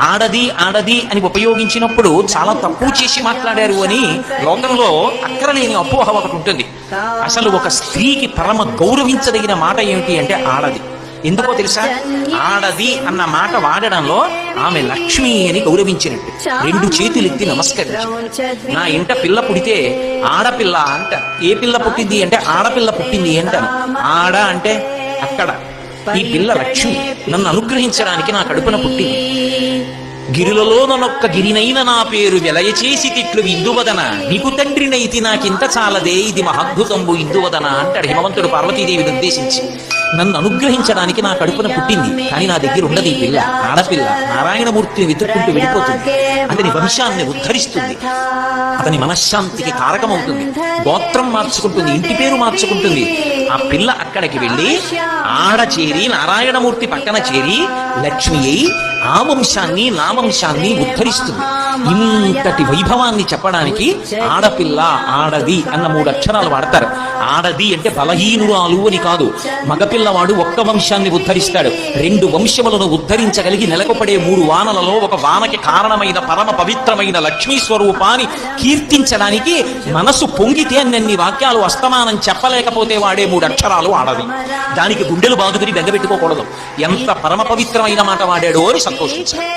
ఆడది ఆడది అని ఉపయోగించినప్పుడు చాలా తక్కువ చేసి మాట్లాడారు అని లోకంలో అక్కరలేని అపోహ ఒకటి ఉంటుంది. అసలు ఒక స్త్రీకి పరమ గౌరవించదగిన మాట ఏమిటి అంటే ఆడది. ఎందుకో తెలుసా? ఆడది అన్న మాట వాడడంలో ఆమె లక్ష్మి అని గౌరవించినట్టు 2 చేతులు ఎత్తి నమస్కరించు. నా ఇంట పిల్ల పుడితే ఆడపిల్ల అంట. ఏ పిల్ల పుట్టింది అంటే ఆడపిల్ల పుట్టింది అంటాను. ఆడ అంటే అక్కడ. ఈ పిల్ల లక్ష్మి నన్ను అనుగ్రహించడానికి నా కడుపున పుట్టింది. గిరులలో నొక్క గిరినైన నా పేరు వెలయచేసి తిట్లు ఇందువదన నీకు తండ్రినైతి నాకింత చాలదే ఇది మహాద్భుతంబు ఇందువదన అంటాడు హిమవంతుడు పార్వతీదేవిని ఉద్దేశించి. నన్ను అనుగ్రహించడానికి నా కడుపున పుట్టింది, కానీ నా దగ్గర ఉండదు ఈ పిల్ల. ఆడపిల్ల నారాయణమూర్తిని వెతుక్కుంటూ వెళ్ళిపోతుంది. అతని వంశాన్ని ఉద్ధరిస్తుంది, అతని మనశ్శాంతికి కారకమవుతుంది, గోత్రం మార్చుకుంటుంది, ఇంటి పేరు మార్చుకుంటుంది. ఆ పిల్ల అక్కడికి వెళ్ళి ఆడ చేరి నారాయణమూర్తి పక్కన చేరి లక్ష్మి అయి ఆ వంశాన్ని నా వంశాన్ని ఉద్ధరిస్తుంది. ఇంతటి వైభవాన్ని చెప్పడానికి ఆడపిల్ల ఆడది అన్న 3 అక్షరాలు వాడతారు. ఆడది అంటే బలహీనురాలు అని కాదు. మగపిల్లవాడు ఒక్క వంశాన్ని ఉద్ధరిస్తాడు. 2 వంశములను ఉద్ధరించగలిగి నెలకొపడే 3 వానలలో ఒక వానకి కారణమైన పరమ పవిత్రమైన లక్ష్మీ స్వరూపాన్ని కీర్తించడానికి మనసు పొంగితే అన్ని వాక్యాలు అస్తమానం చెప్పలేకపోతే వాడే 3 అక్షరాలు ఆడది. దానికి గుండెలు బాదుకుని బెంగపెట్టుకోకూడదు. ఎంత పరమ పవిత్రమైన మాట వాడాడో అని సంతోషించాలి.